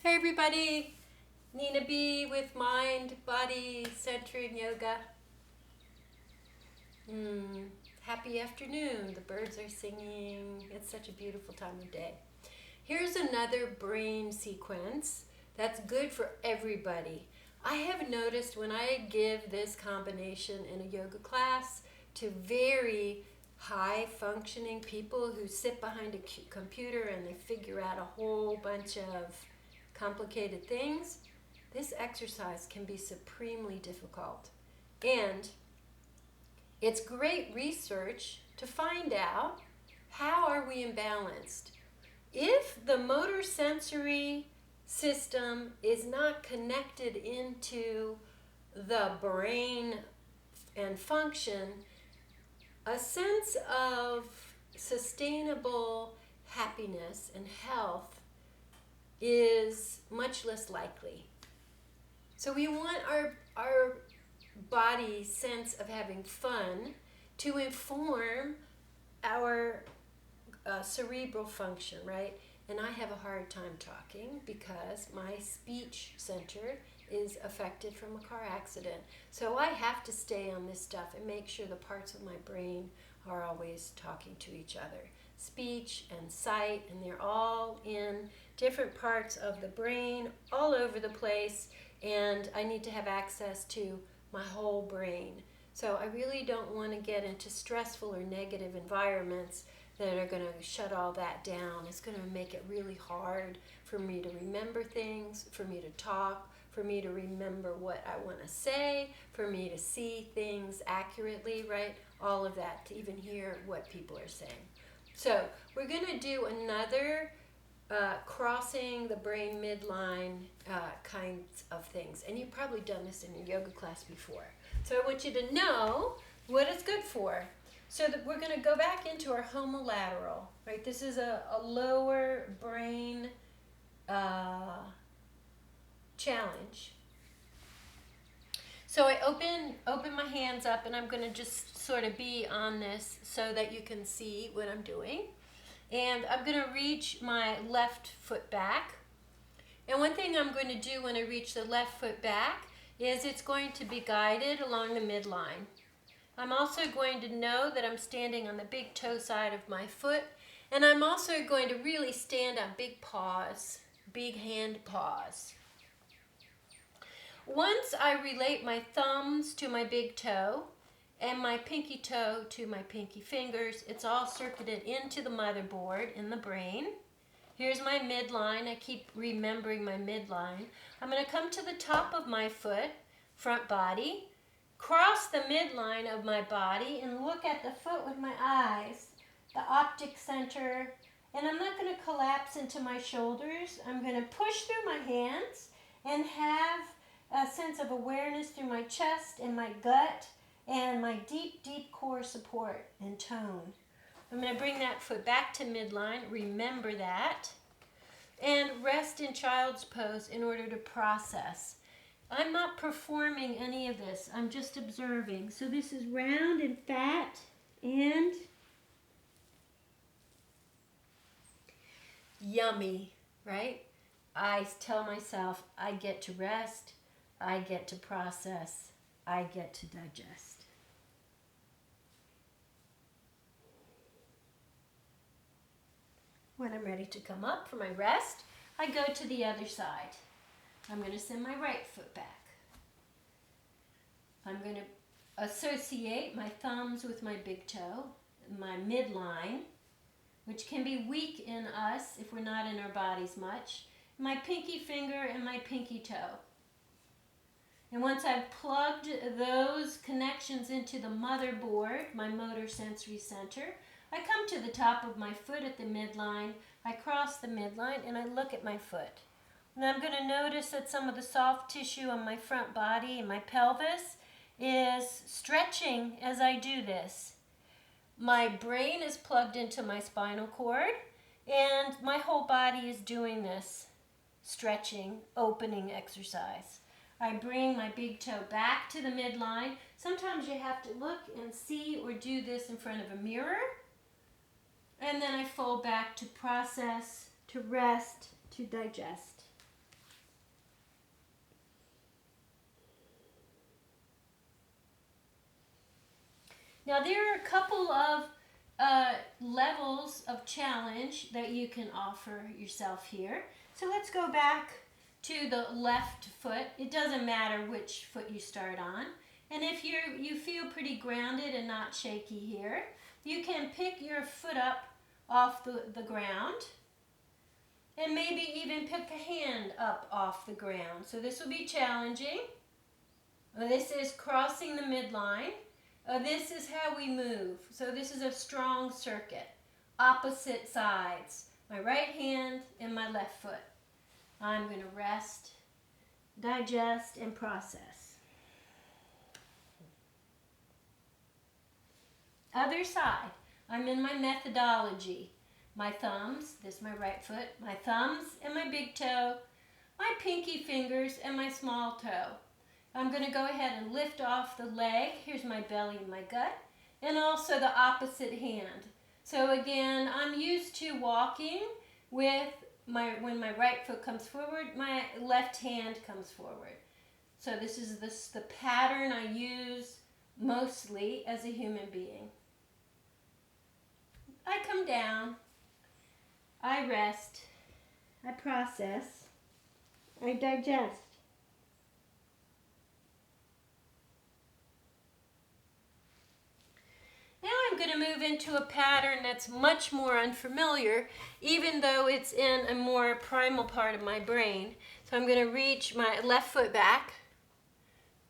Hey everybody, Nina B with Mind, Body, Centering Yoga. Happy afternoon. The birds are singing. It's such a beautiful time of day. Here's another brain sequence that's good for everybody. I have noticed when I give this combination in a yoga class to very high functioning people who sit behind a computer and they figure out a whole bunch of complicated things, this exercise can be supremely difficult. And it's great research to find out how are we imbalanced. If the motor sensory system is not connected into the brain and function, a sense of sustainable happiness and health is much less likely. So we want our body's sense of having fun to inform our cerebral function, right? And I have a hard time talking because my speech center is affected from a car accident. So I have to stay on this stuff and make sure the parts of my brain are always talking to each other. Speech and sight, and they're all in different parts of the brain all over the place, and I need to have access to my whole brain. So I really don't want to get into stressful or negative environments that are going to shut all that down. It's going to make it really hard for me to remember things, for me to talk, for me to remember what I want to say, for me to see things accurately, right? All of that, to even hear what people are saying. So we're going to do another crossing the brain midline kinds of things. And you've probably done this in your yoga class before. So I want you to know what it's good for. So that we're going to go back into our homolateral, right? This is a lower brain challenge. So I open my hands up, and I'm going to just sort of be on this so that you can see what I'm doing. And I'm going to reach my left foot back. And one thing I'm going to do when I reach the left foot back is it's going to be guided along the midline. I'm also going to know that I'm standing on the big toe side of my foot. And I'm also going to really stand on big paws, big hand paws. Once I relate my thumbs to my big toe and my pinky toe to my pinky fingers, it's all circuited into the motherboard in the brain. Here's my midline. I keep remembering my midline. I'm going to come to the top of my foot, front body, cross the midline of my body, and look at the foot with my eyes, the optic center. And I'm not going to collapse into my shoulders. I'm going to push through my hands and have a sense of awareness through my chest and my gut and my deep, deep core support and tone. I'm going to bring that foot back to midline, remember that, and rest in child's pose in order to process. I'm not performing any of this, I'm just observing. So this is round and fat and yummy, right? I tell myself I get to rest, I get to process, I get to digest. When I'm ready to come up for my rest, I go to the other side. I'm going to send my right foot back. I'm going to associate my thumbs with my big toe, my midline, which can be weak in us if we're not in our bodies much, my pinky finger and my pinky toe. And once I've plugged those connections into the motherboard, my motor sensory center, I come to the top of my foot at the midline, I cross the midline, and I look at my foot. And I'm going to notice that some of the soft tissue on my front body and my pelvis is stretching as I do this. My brain is plugged into my spinal cord, and my whole body is doing this stretching, opening exercise. I bring my big toe back to the midline. Sometimes you have to look and see or do this in front of a mirror. And then I fold back to process, to rest, to digest. Now there are a couple of levels of challenge that you can offer yourself here. So let's go back to the left foot. It doesn't matter which foot you start on. And if you feel pretty grounded and not shaky here, you can pick your foot up off the ground and maybe even pick a hand up off the ground. So this will be challenging. This is crossing the midline. This is how we move. So this is a strong circuit. Opposite sides. My right hand and my left foot. I'm going to rest, digest, and process. Other side. I'm in my methodology. My thumbs, this is my right foot, my thumbs and my big toe, my pinky fingers and my small toe. I'm going to go ahead and lift off the leg. Here's my belly and my gut. And also the opposite hand. So again, I'm used to walking with when my right foot comes forward, my left hand comes forward. So this is the pattern I use mostly as a human being. I come down, I rest, I process, I digest. Now I'm going to move into a pattern that's much more unfamiliar, even though it's in a more primal part of my brain. So I'm going to reach my left foot back.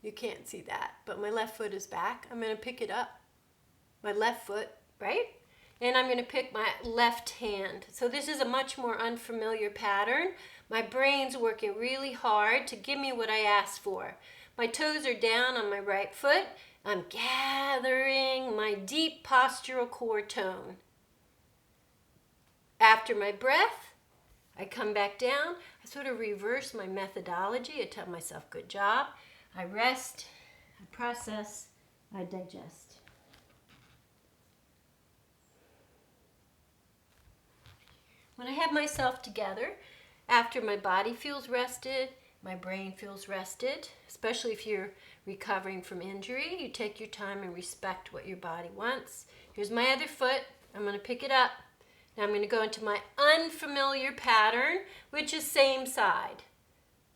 You can't see that, but my left foot is back. I'm going to pick it up, my left foot, right? And I'm going to pick my left hand. So this is a much more unfamiliar pattern. My brain's working really hard to give me what I asked for. My toes are down on my right foot. I'm gathering my deep postural core tone. After my breath, I come back down. I sort of reverse my methodology. I tell myself, good job. I rest, I process, I digest. When I have myself together, after my body feels rested, my brain feels rested, especially if you're recovering from injury, you take your time and respect what your body wants. Here's my other foot. I'm going to pick it up. Now I'm going to go into my unfamiliar pattern, which is same side.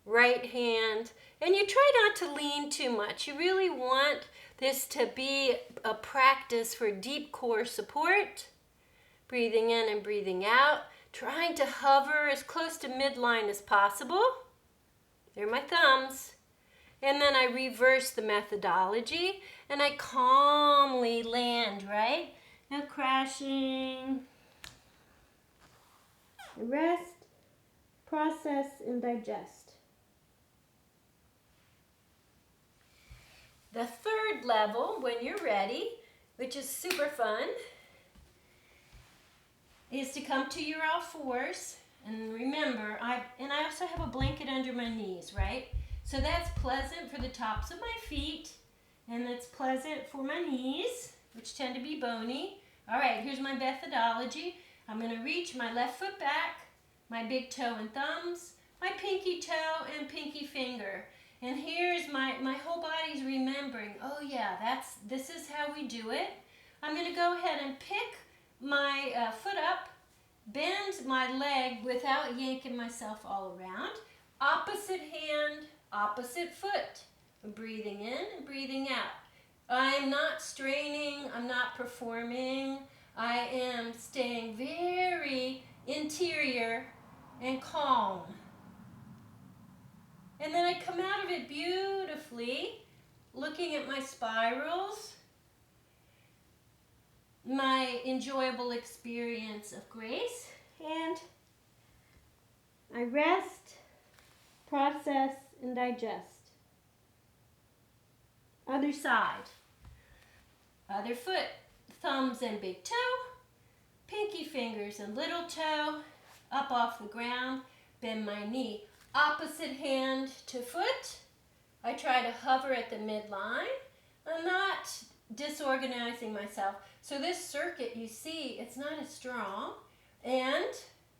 Right hand. And you try not to lean too much. You really want this to be a practice for deep core support. Breathing in and breathing out. Trying to hover as close to midline as possible. There are my thumbs. And then I reverse the methodology and I calmly land, right? Now crashing. Rest, process, and digest. The third level, when you're ready, which is super fun, is to come to your all fours. And remember, I also have a blanket under my knees, right? So that's pleasant for the tops of my feet, and that's pleasant for my knees, which tend to be bony. All right, here's my methodology. I'm going to reach my left foot back, my big toe and thumbs, my pinky toe and pinky finger. And here's my whole body's remembering, oh yeah, this is how we do it. I'm going to go ahead and pick my foot up, bend my leg without yanking myself all around. Opposite hand, opposite foot. I'm breathing in and breathing out. I'm not straining, I'm not performing. I am staying very interior and calm. And then I come out of it beautifully, looking at my spirals, my enjoyable experience of grace, and I rest, process, and digest. Other side. Other foot, thumbs and big toe, pinky fingers and little toe, up off the ground, bend my knee. Opposite hand to foot. I try to hover at the midline. I'm not disorganizing myself. So this circuit, you see, it's not as strong. And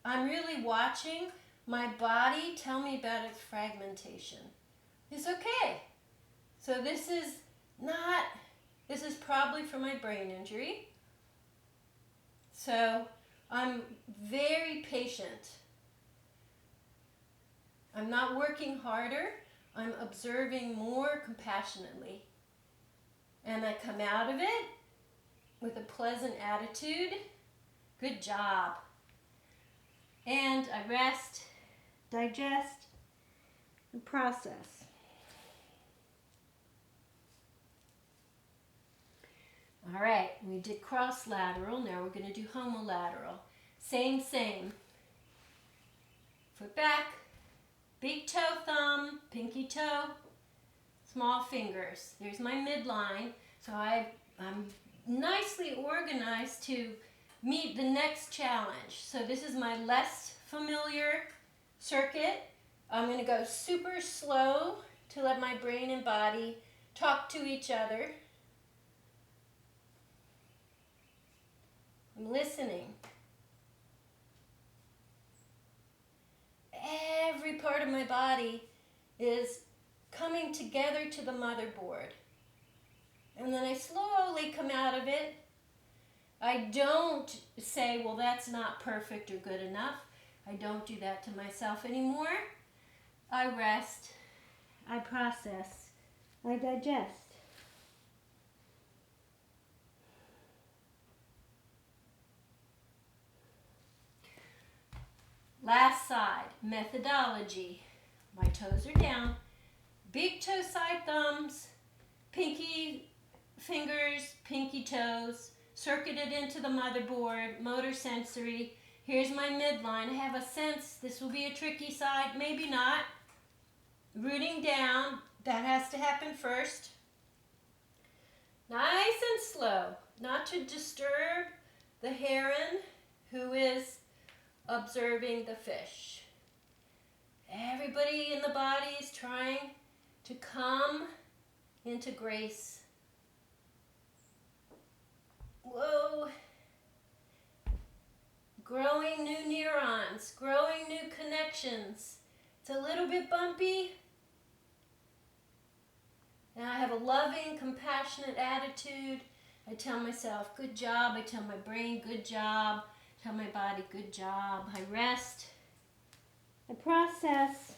I'm really watching my body tell me about its fragmentation. It's okay. So this is not This is probably from my brain injury. So I'm very patient. I'm not working harder. I'm observing more compassionately. And I come out of it with a pleasant attitude. Good job. And I rest, digest, and process. All right, we did cross lateral. Now we're going to do homolateral. Same. Foot back, big toe, thumb, pinky toe, small fingers. There's my midline. So I'm nicely organized to meet the next challenge. So this is my less familiar circuit. I'm going to go super slow to let my brain and body talk to each other. I'm listening. Every part of my body is coming together to the motherboard. And then I slowly come out of it. I don't say, well, that's not perfect or good enough. I don't do that to myself anymore. I rest. I process. I digest. Last side, methodology. My toes are down. Big toe side thumbs, pinky fingers, pinky toes, circuited into the motherboard, motor sensory. Here's my midline. I have a sense this will be a tricky side, maybe not. Rooting down, that has to happen first. Nice and slow, not to disturb the heron who is observing the fish. Everybody in the body is trying to come into grace. Whoa. Growing new neurons, growing new connections. It's a little bit bumpy. And I have a loving, compassionate attitude. I tell myself, good job. I tell my brain, good job. Tell my body, good job. I rest. I process.